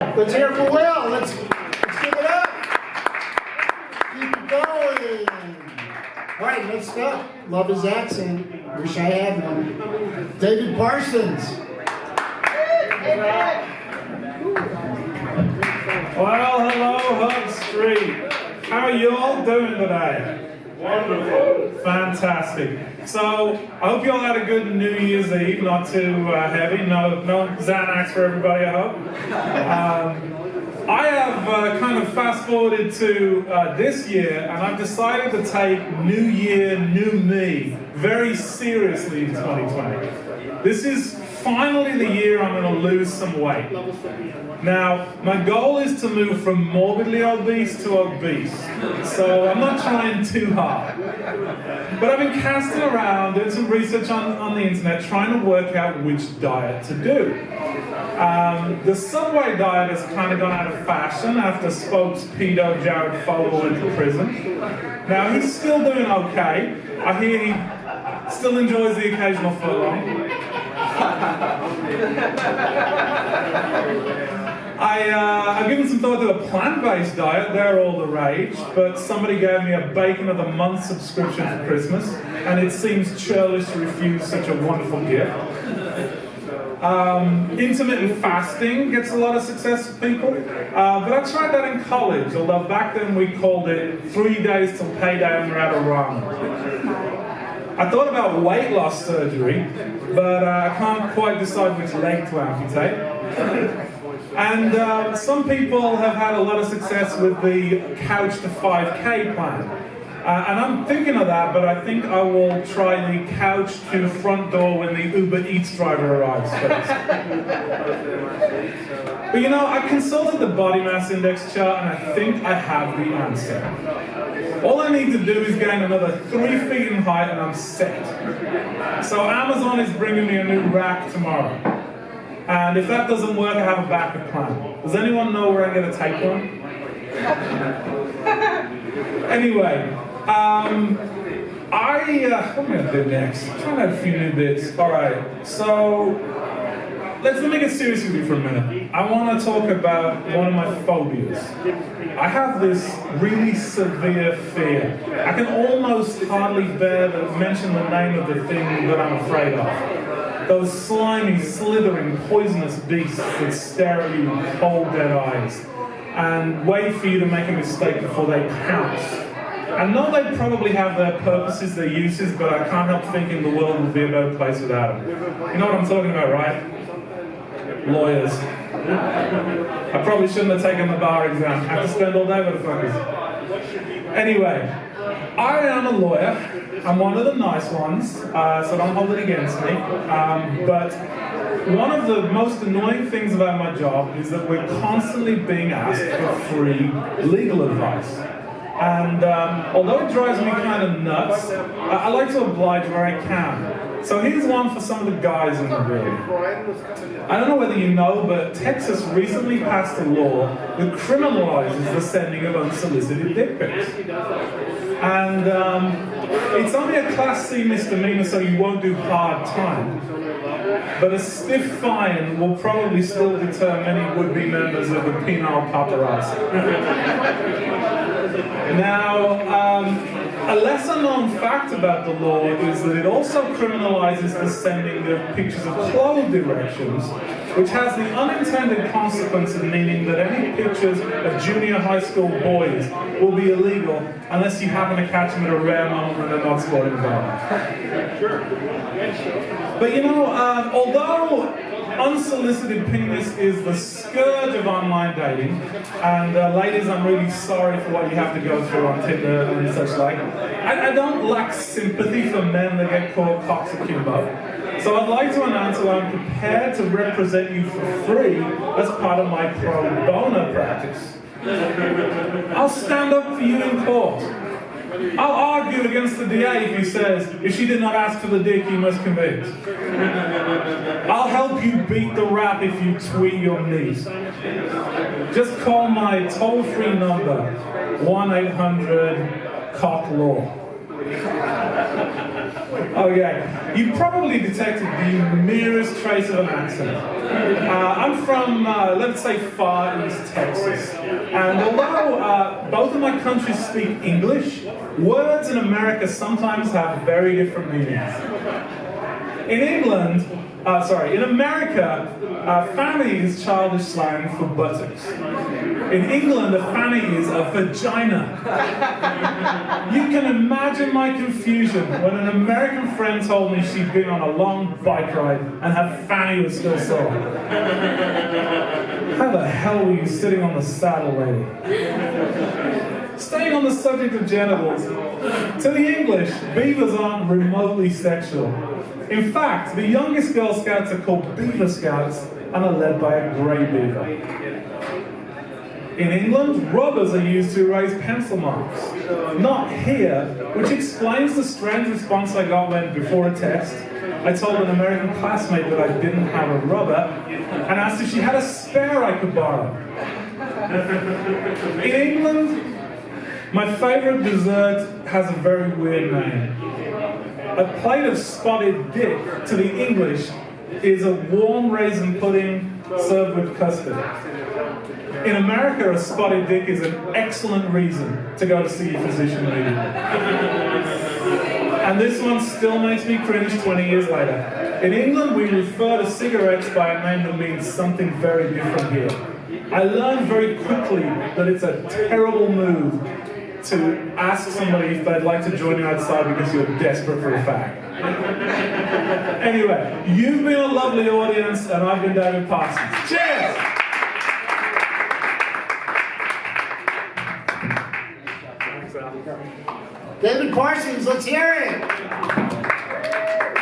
Let's hear it for Will. Let's give it up. Keep it going. All right, next up. Love his accent. Wish I had one. David Parsons. Well, hello, Hub Streat. How are you all doing today? Wonderful. Fantastic. So, I hope you all had a good New Year's Eve, not too heavy, no Xanax for everybody, I hope. I have kind of fast forwarded to this year, and I've decided to take New Year, New Me very seriously in 2020. This is finally the year I'm going to lose some weight. Now, my goal is to move from morbidly obese to obese, so I'm not trying too hard. But I've been casting around, doing some research on the internet, trying to work out which diet to do. The Subway diet has kind of gone out of fashion after spokes pedo Jared Fogle went to prison. Now, he's still doing okay. I hear he still enjoys the occasional footlong. I've given some thought to a plant-based diet, they're all the rage, but somebody gave me a Bacon of the Month subscription for Christmas, and it seems churlish to refuse such a wonderful gift. Intermittent fasting gets a lot of success with people, but I tried that in college, although back then we called it 3 days till payday and we're out of ramen. I thought about weight loss surgery, but I can't quite decide which leg to amputate. And some people have had a lot of success with the couch to 5K plan. And I'm thinking of that, but I think I will try the couch to front door when the Uber Eats driver arrives first. But you know, I consulted the body mass index chart and I think I have the answer. All I need to do is gain another 3 feet in height and I'm set. So Amazon is bringing me a new rack tomorrow. And if that doesn't work, I have a backup plan. Does anyone know where I'm going to take one? Anyway, what am I going to do next? I'm trying to have a few new bits. Alright, so let me get serious with you for a minute. I want to talk about one of my phobias. I have this really severe fear. I can almost hardly bear to mention the name of the thing that I'm afraid of. Those slimy, slithering, poisonous beasts that stare at you with cold, dead eyes and wait for you to make a mistake before they pounce. I know they probably have their purposes, their uses, but I can't help thinking the world would be a better place without them. You know what I'm talking about, right? Lawyers. I probably shouldn't have taken the bar exam. I have to spend all day with the fuckers. Anyway, I am a lawyer. I'm one of the nice ones, so don't hold it against me. But one of the most annoying things about my job is that we're constantly being asked for free legal advice. And although it drives me kind of nuts, I like to oblige where I can. So here's one for some of the guys in the room. I don't know whether you know, but Texas recently passed a law that criminalizes the sending of unsolicited dick pics. And it's only a Class C misdemeanor, so you won't do hard time. But a stiff fine will probably still deter many would-be members of the penile paparazzi. Now, a lesser-known fact about the law is that it also criminalizes the sending of pictures of clothed erections, which has the unintended consequence of meaning that any pictures of junior high school boys will be illegal unless you happen to catch them at a rare moment when they're not sporting well. But you know, although unsolicited penis is the scourge of online dating, and ladies, I'm really sorry for what you have to go through on Tinder and such like, I don't lack sympathy for men that get caught cocks akimbo. So I'd like to announce that I'm prepared to represent you for free as part of my pro bono practice. I'll stand up for you in court. I'll argue against the DA if he says, if she did not ask for the dick, you must convict. I'll help you beat the rap if you tweet your niece. Just call my toll-free number, 1-800-COCK-LAW. Okay, you probably detected the merest trace of an accent. I'm from, let's say, far east Texas. And although both of my countries speak English, words in America sometimes have very different meanings. In America, fanny is childish slang for buttocks. In England, a fanny is a vagina. You can imagine my confusion when an American friend told me she'd been on a long bike ride and her fanny was still sore. How the hell were you sitting on the saddle, lady? Staying on the subject of genitals, to the English, beavers aren't remotely sexual. In fact, the youngest Girl Scouts are called Beaver Scouts and are led by a grey beaver. In England, rubbers are used to erase pencil marks. Not here, which explains the strange response I got when, before a test, I told an American classmate that I didn't have a rubber and asked if she had a spare I could borrow. In England, my favourite dessert has a very weird name. A plate of spotted dick to the English is a warm raisin pudding served with custard. In America, a spotted dick is an excellent reason to go to see a physician meeting. And this one still makes me cringe 20 years later. In England, we refer to cigarettes by a name that means something very different here. I learned very quickly that it's a terrible move to ask somebody if they'd like to join you outside because you're desperate for a fag. Anyway, you've been a lovely audience, and I've been David Parsons. Cheers! David Parsons, let's hear it.